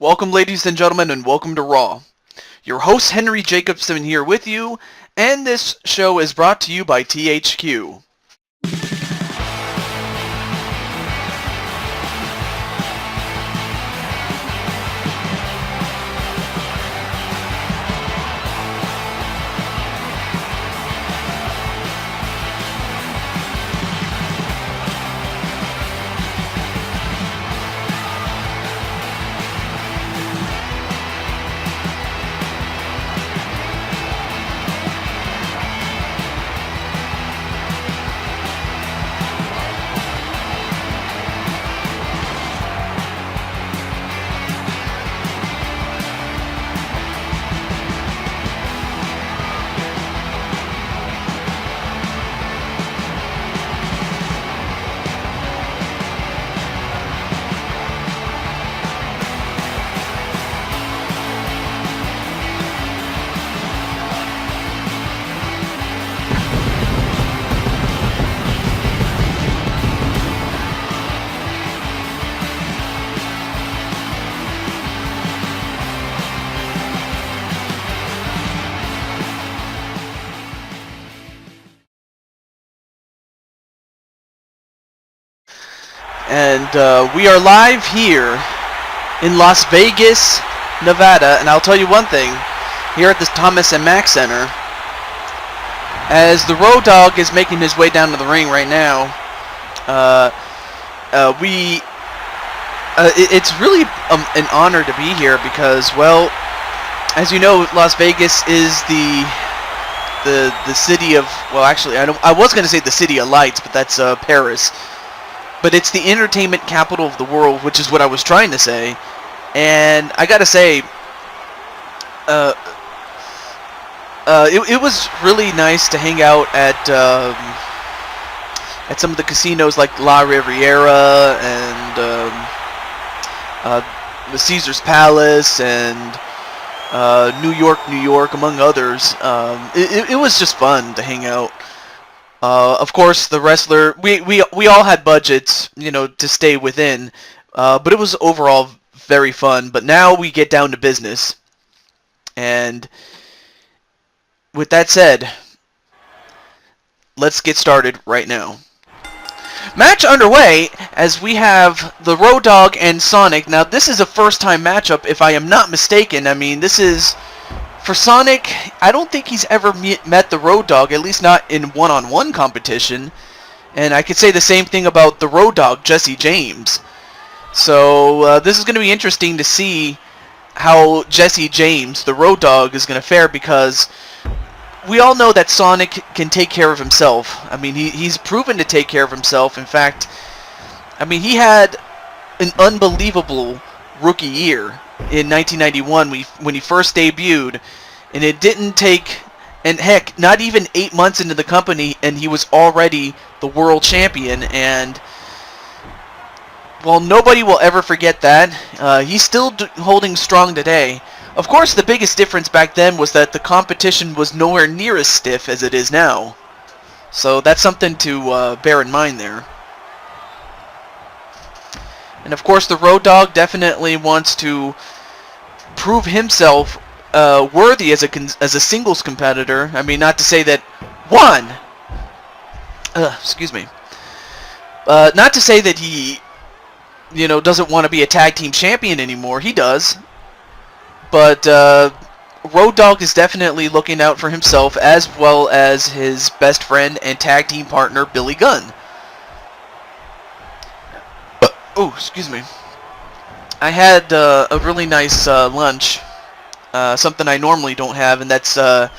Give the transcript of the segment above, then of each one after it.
Welcome, ladies and gentlemen, and welcome to Raw. Your host, Henry Jacobson, here with you, and this show is brought to you by THQ. And we are live here in Las Vegas, Nevada, and I'll tell you one thing, here at the Thomas and Mack Center, as the Road Dogg is making his way down to the ring right now, it's really an honor to be here because, well, as you know, Las Vegas is the city of, well, actually, I was going to say the city of lights, but that's Paris. But it's the entertainment capital of the world, which is what I was trying to say. And I gotta say, it was really nice to hang out at some of the casinos like La Riviera and the Caesar's Palace and New York, among others. It was just fun to hang out. Of course, the wrestler, we all had budgets, to stay within, but it was overall very fun. But now we get down to business. And with that said, let's get started right now. Match underway as we have the Road Dogg and Sonic. Now, this is a first-time matchup, if I am not mistaken. I mean, this is... For Sonic, I don't think he's ever met the Road Dogg, at least not in one-on-one competition. And I could say the same thing about the Road Dogg, Jesse James. So this is going to be interesting to see how Jesse James, the Road Dogg, is going to fare because we all know that Sonic can take care of himself. I mean, he's proven to take care of himself. In fact, I mean, he had an unbelievable rookie year in 1991 when he first debuted, and it didn't take, and heck, not even 8 months into the company, and he was already the world champion. And while nobody will ever forget that, he's still holding strong today. Of course, the biggest difference back then was that the competition was nowhere near as stiff as it is now. So that's something to bear in mind there. And of course, the Road Dogg definitely wants to prove himself worthy as a singles competitor. I mean, not to say that excuse me. Not to say that he, doesn't want to be a tag team champion anymore. He does. But Road Dogg is definitely looking out for himself as well as his best friend and tag team partner, Billy Gunn. Oh, excuse me. I had a really nice lunch, something I normally don't have, and that's a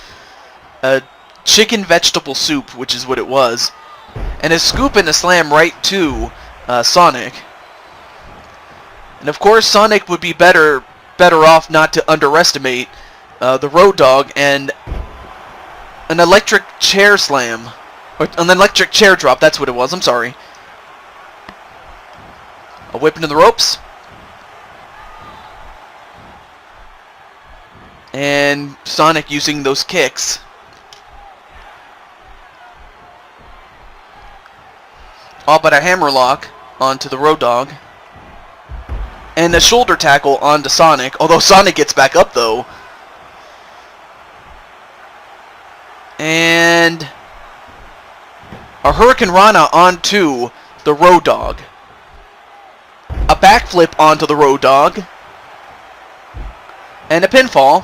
chicken vegetable soup, which is what it was, and a scoop and a slam right to Sonic. And of course, Sonic would be better off not to underestimate the Road Dogg, and an electric chair slam, or an electric chair drop. That's what it was. I'm sorry. A whip into the ropes. And Sonic using those kicks. All but a hammerlock onto the Road Dogg. And a shoulder tackle onto Sonic. Although Sonic gets back up, though. And a Hurricane Rana onto the Road Dogg. A backflip onto the Road Dogg. And a pinfall.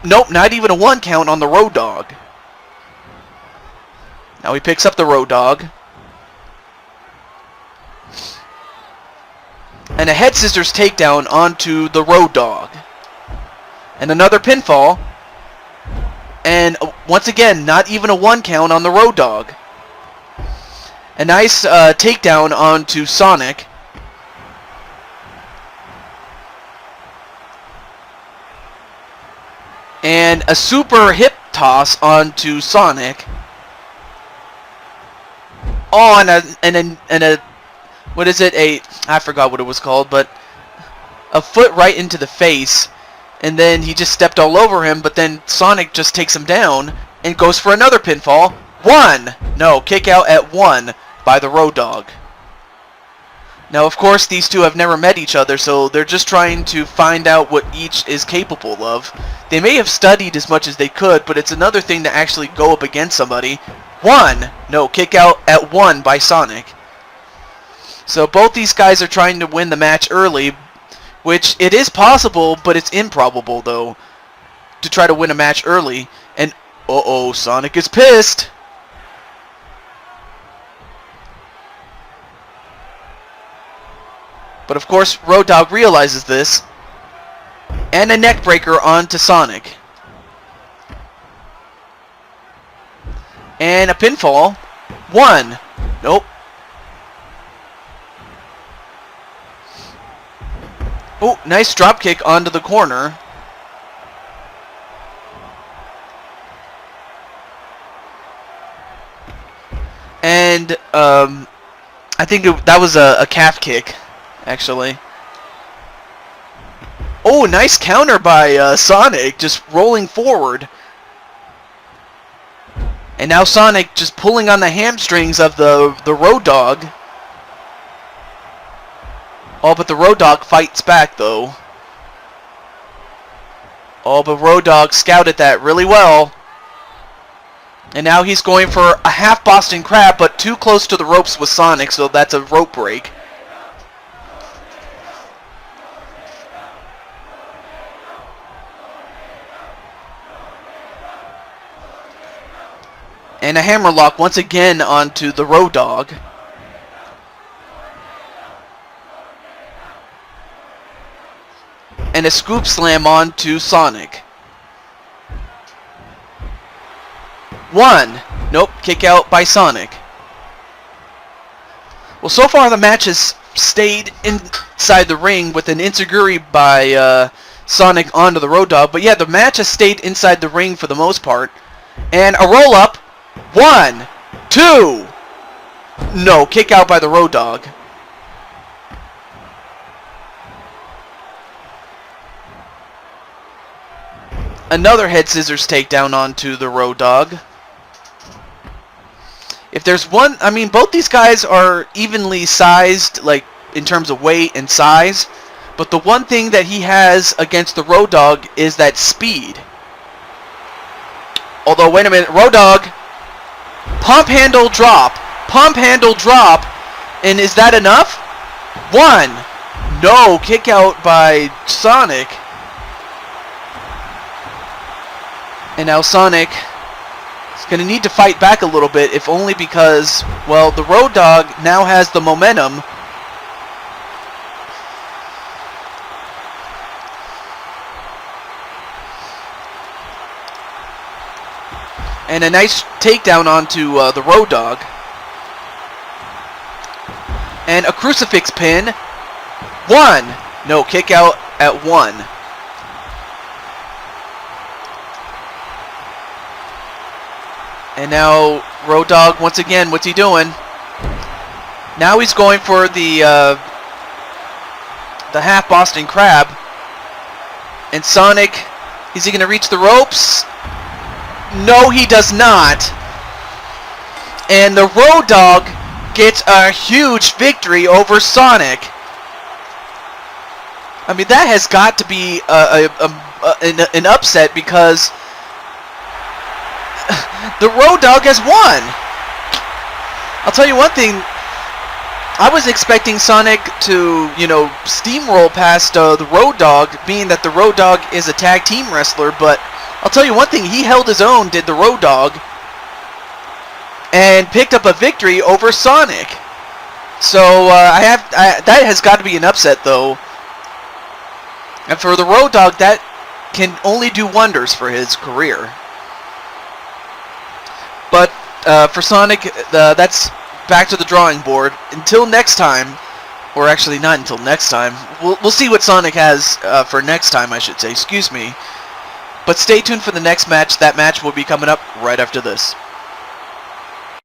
Nope, not even a 1 count on the Road Dogg. Now he picks up the Road Dogg. And a head scissors takedown onto the Road Dogg. And another pinfall. And once again, not even a 1 count on the Road Dogg. A nice takedown onto Sonic. And a super hip toss onto Sonic. Oh, and a what is it? I forgot what it was called, but a foot right into the face. And then he just stepped all over him, but then Sonic just takes him down and goes for another pinfall. 1! No, kick out at 1 by the Road Dogg. Now, of course, these two have never met each other, so they're just trying to find out what each is capable of. They may have studied as much as they could, but it's another thing to actually go up against somebody. 1! No, kick out at 1 by Sonic. So both these guys are trying to win the match early, which it is possible, but it's improbable, though, to try to win a match early. And, uh-oh, Sonic is pissed! But of course, Road Dogg realizes this. And a neck breaker onto Sonic. And a pinfall. 1. Nope. Oh, nice dropkick onto the corner. And I think that was a calf kick, actually. Oh, nice counter by Sonic, just rolling forward. And now Sonic just pulling on the hamstrings of the Road Dogg. Oh, but the Road Dogg fights back, though. Oh, but Road Dogg scouted that really well. And now he's going for a half Boston Crab, but too close to the ropes with Sonic, so that's a rope break. And a hammerlock once again onto the Road Dogg. And a scoop slam onto Sonic. 1. Nope, kick out by Sonic. Well, so far the match has stayed inside the ring with an enziguri by Sonic onto the Road Dogg. But yeah, the match has stayed inside the ring for the most part. And a roll-up. 1, 2. No, kick out by the Road Dogg. Another head scissors takedown onto the Road Dogg. If there's one, I mean, both these guys are evenly sized, like, in terms of weight and size. But the one thing that he has against the Road Dogg is that speed. Although, wait a minute, Road Dogg, pump handle drop, and is that enough? 1, no, kick out by Sonic. And now Sonic is going to need to fight back a little bit, if only because, well, the Road Dogg now has the momentum. And a nice takedown onto the Road Dogg. And a crucifix pin. 1. No, kick out at 1. And now Road Dogg, once again, what's he doing? Now he's going for the half Boston Crab. And Sonic, is he going to reach the ropes? No, he does not. And the Road Dogg gets a huge victory over Sonic. I mean, that has got to be an upset because the Road Dogg has won. I'll tell you one thing. I was expecting Sonic to, steamroll past the Road Dogg, being that the Road Dogg is a tag team wrestler, but I'll tell you one thing, he held his own, did the Road Dogg, and picked up a victory over Sonic. So, that has got to be an upset, though. And for the Road Dogg, that can only do wonders for his career. But for Sonic, that's back to the drawing board. Until next time, or actually not until next time, we'll see what Sonic has for next time, I should say. Excuse me. But stay tuned for the next match. That match will be coming up right after this.